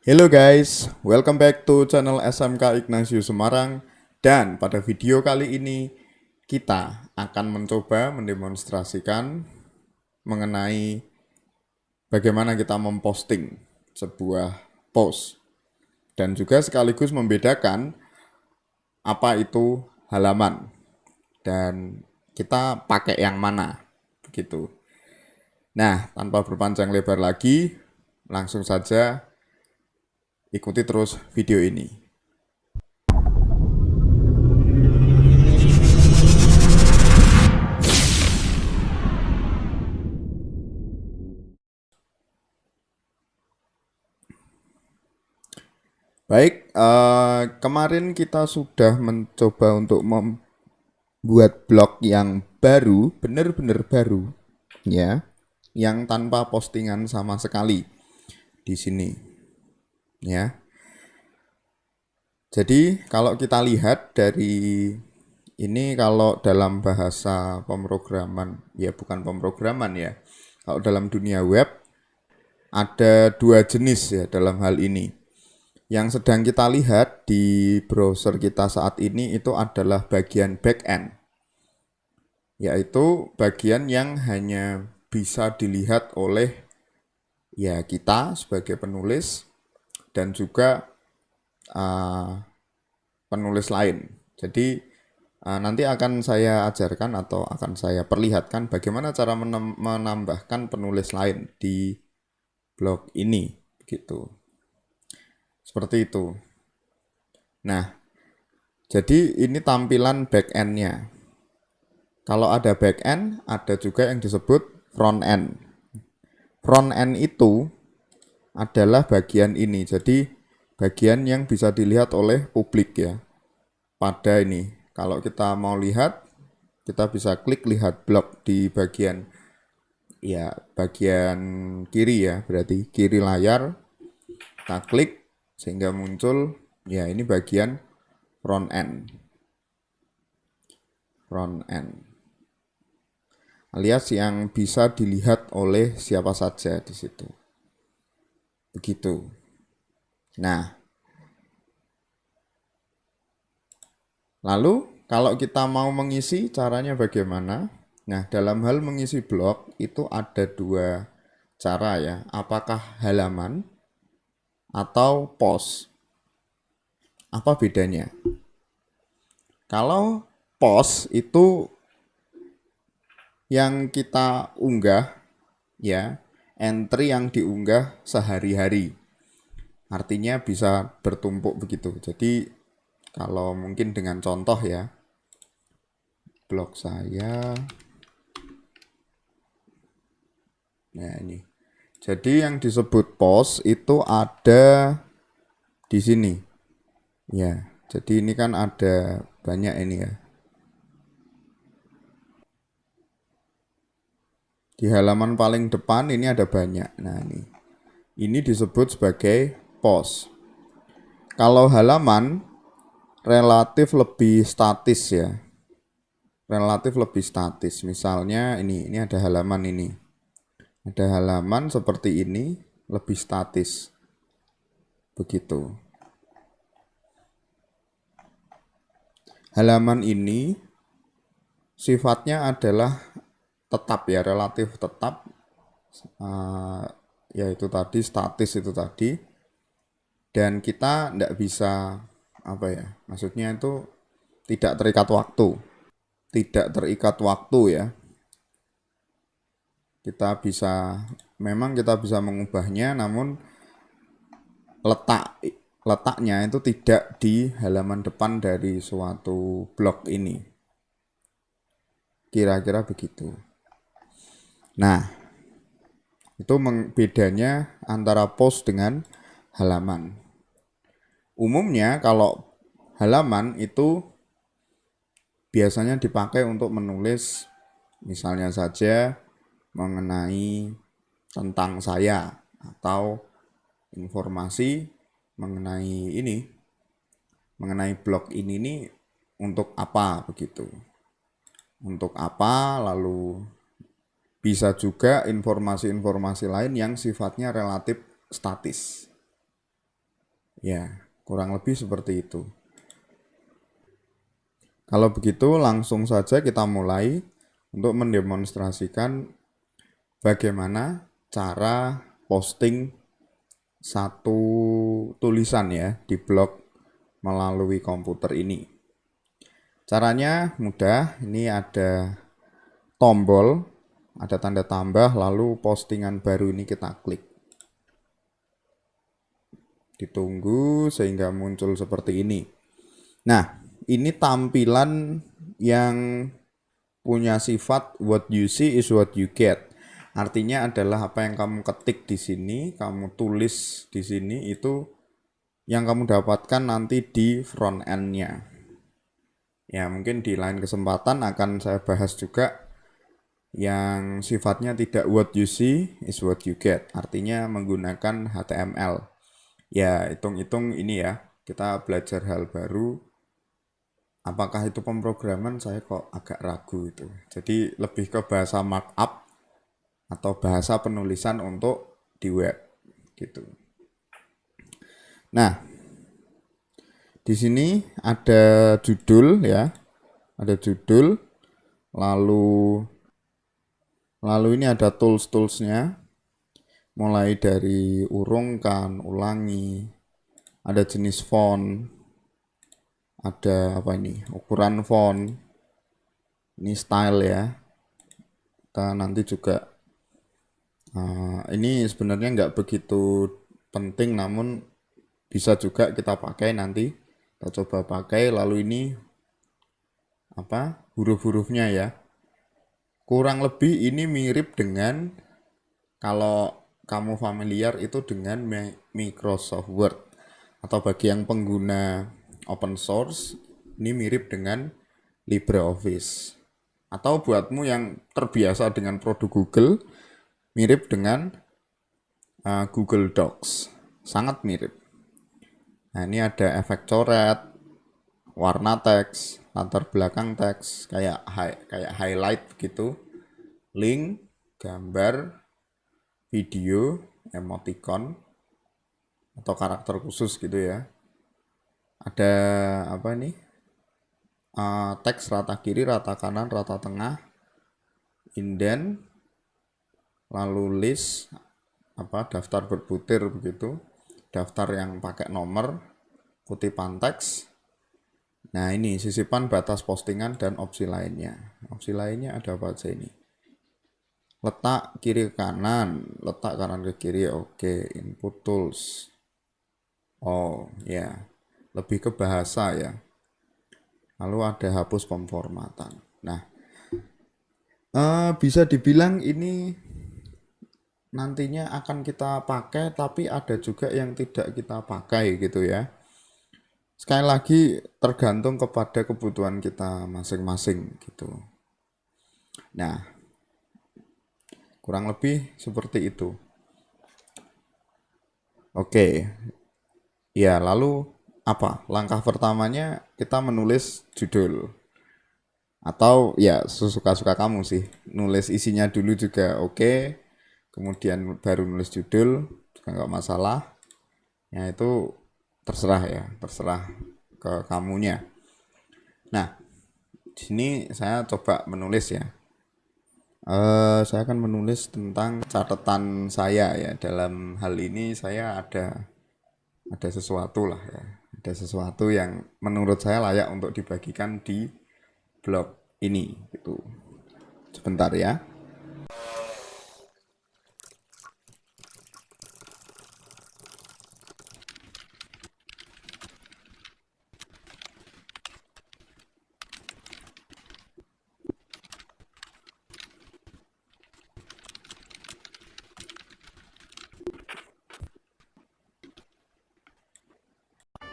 Hello guys, welcome back to channel SMK Ignatius Semarang. Dan pada video kali ini kita akan mencoba mendemonstrasikan mengenai bagaimana kita memposting sebuah post dan juga sekaligus membedakan apa itu halaman dan kita pakai yang mana begitu. Nah, tanpa berpanjang lebar lagi, langsung saja ikuti terus video ini. Baik, kemarin kita sudah mencoba untuk membuat blog yang baru, benar-benar baru, ya, yang tanpa postingan sama sekali di sini, ya. Jadi kalau kita lihat dari ini, kalau dalam bahasa pemrograman, ya bukan pemrograman ya, kalau dalam dunia web ada dua jenis ya dalam hal ini. Yang sedang kita lihat di browser kita saat ini itu adalah bagian backend, yaitu bagian yang hanya bisa dilihat oleh ya kita sebagai penulis dan juga uh, penulis lain. Jadi nanti akan saya ajarkan atau akan saya perlihatkan bagaimana cara menambahkan penulis lain di blog ini, gitu. Seperti itu. Nah, jadi ini tampilan backend-nya. Kalau ada backend, ada juga yang disebut front end. Front end itu adalah bagian ini. Jadi bagian yang bisa dilihat oleh publik ya. Pada ini, kalau kita mau lihat, kita bisa klik lihat blog di bagian bagian kiri ya, berarti kiri layar. Kita klik sehingga muncul ya ini bagian front end. Front end alias yang bisa dilihat oleh siapa saja di situ. Begitu. Nah, lalu kalau kita mau mengisi caranya bagaimana? Nah, dalam hal mengisi blog itu ada dua cara ya. Apakah halaman atau post? Apa bedanya? Kalau post itu yang kita unggah ya, entry yang diunggah sehari-hari. Artinya bisa bertumpuk begitu. Jadi kalau mungkin dengan contoh ya, blog saya. Nah ini. Jadi yang disebut post itu ada di sini. Ya, jadi ini kan ada banyak ini ya. Di halaman paling depan ini ada banyak. Nah ini. Ini disebut sebagai post. Kalau halaman relatif lebih statis ya. Relatif lebih statis. Misalnya ini ada halaman ini. Ada halaman seperti ini, lebih statis. Begitu. Halaman ini sifatnya adalah tetap ya, relatif tetap. Yaitu tadi, statis itu tadi. Dan kita tidak bisa, apa ya, maksudnya itu tidak terikat waktu. Tidak terikat waktu ya. Memang kita bisa mengubahnya, namun letaknya itu tidak di halaman depan dari suatu blog ini. Kira-kira begitu. Nah, itu bedanya antara post dengan halaman. Umumnya kalau halaman itu biasanya dipakai untuk menulis misalnya saja mengenai tentang saya atau informasi mengenai blog ini nih untuk apa begitu. Untuk apa, lalu bisa juga informasi-informasi lain yang sifatnya relatif statis. Ya, kurang lebih seperti itu. Kalau begitu langsung saja kita mulai untuk mendemonstrasikan bagaimana cara posting satu tulisan ya di blog melalui komputer ini. Caranya mudah, ini ada tombol, ada tanda tambah, lalu postingan baru ini kita klik. Ditunggu sehingga muncul seperti ini. Nah, ini tampilan yang punya sifat what you see is what you get. Artinya adalah apa yang kamu ketik di sini, kamu tulis di sini itu yang kamu dapatkan nanti di front end-nya. Ya, mungkin di lain kesempatan akan saya bahas juga yang sifatnya tidak what you see is what you get. Artinya menggunakan HTML. Ya, hitung-hitung ini ya, kita belajar hal baru. Apakah itu pemrograman, saya kok agak ragu itu. Jadi lebih ke bahasa markup atau bahasa penulisan untuk di web gitu. Nah, di sini ada judul ya, ada judul, lalu ini ada tools-toolsnya, mulai dari urungkan, ulangi, ada jenis font, ada apa ini, ukuran font, ini style ya. Kita nanti juga ini sebenarnya nggak begitu penting, namun bisa juga kita pakai nanti. Kita coba pakai, lalu ini apa huruf-hurufnya ya. Kurang lebih ini mirip dengan kalau kamu familiar itu dengan Microsoft Word, atau bagi yang pengguna open source ini mirip dengan LibreOffice, atau buatmu yang terbiasa dengan produk Google mirip dengan Google Docs, sangat mirip. Nah, ini ada efek coret, warna teks, latar belakang teks, kayak highlight gitu, link, gambar, video, emoticon atau karakter khusus gitu ya. Ada apa nih? Teks rata kiri, rata kanan, rata tengah, indent, lalu list, apa daftar berbutir begitu, daftar yang pakai nomor, kutipan teks. Nah, ini sisipan batas postingan dan opsi lainnya. Opsi lainnya ada apa aja ini? Letak kiri ke kanan, letak kanan ke kiri, oke. Input tools. Oh, ya. Lebih ke bahasa ya. Lalu ada hapus pemformatan. Nah, bisa dibilang ini nantinya akan kita pakai, tapi ada juga yang tidak kita pakai gitu ya. Sekali lagi tergantung kepada kebutuhan kita masing-masing gitu. Nah, kurang lebih seperti itu. Oke. Ya, lalu apa? Langkah pertamanya kita menulis judul. Atau ya sesuka-suka kamu sih. Nulis isinya dulu juga oke. Kemudian baru nulis judul juga nggak masalah. Ya itu terserah ya, terserah ke kamunya. Nah, di sini saya coba menulis ya. Saya akan menulis tentang catatan saya ya. Dalam hal ini saya ada sesuatu lah ya. Ada sesuatu yang menurut saya layak untuk dibagikan di blog ini gitu. Sebentar ya.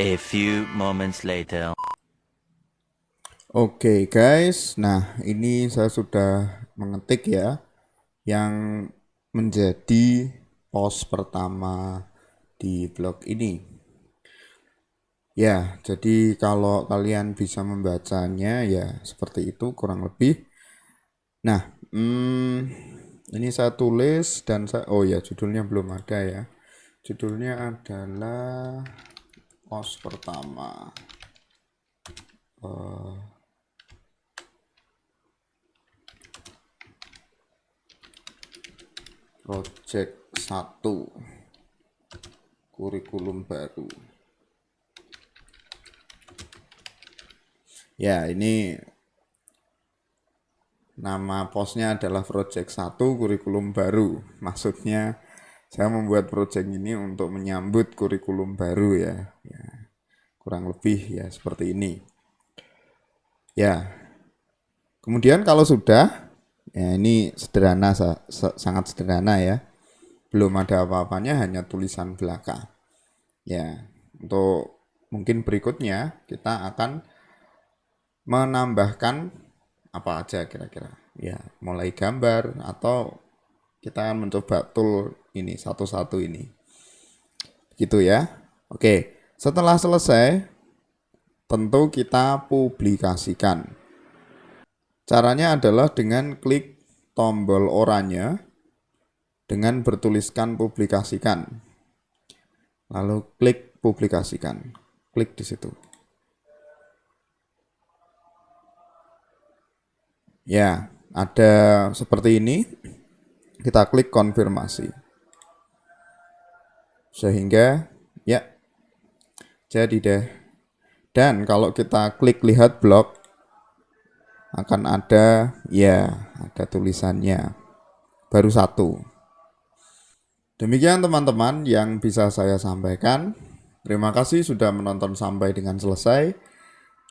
A few moments later. Oke guys, nah ini saya sudah mengetik ya yang menjadi post pertama di blog ini. Ya, jadi kalau kalian bisa membacanya ya seperti itu kurang lebih. Nah, ini saya tulis dan oh ya judulnya belum ada ya. Judulnya adalah pos pertama project 1 kurikulum baru. Ya, ini nama posnya adalah project 1 kurikulum baru. Maksudnya saya membuat project ini untuk menyambut kurikulum baru ya. Kurang lebih ya seperti ini. Ya. Kemudian kalau sudah, ya ini sederhana, sangat sederhana ya. Belum ada apa-apanya, hanya tulisan belaka. Ya, untuk mungkin berikutnya kita akan menambahkan apa aja kira-kira. Ya, mulai gambar atau kita akan mencoba tool ini satu-satu ini. Gitu ya. Oke, setelah selesai tentu kita publikasikan. Caranya adalah dengan klik tombol oranye dengan bertuliskan publikasikan. Lalu klik publikasikan. Klik di situ. Ya, ada seperti ini. Kita klik konfirmasi. Sehingga ya jadi deh. Dan kalau kita klik lihat blog akan ada tulisannya baru 1. Demikian teman-teman yang bisa saya sampaikan. Terima kasih sudah menonton sampai dengan selesai.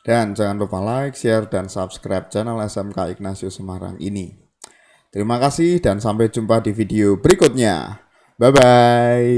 Dan jangan lupa like, share, dan subscribe channel SMK Ignatius Semarang ini. Terima kasih dan sampai jumpa di video berikutnya. Bye-bye.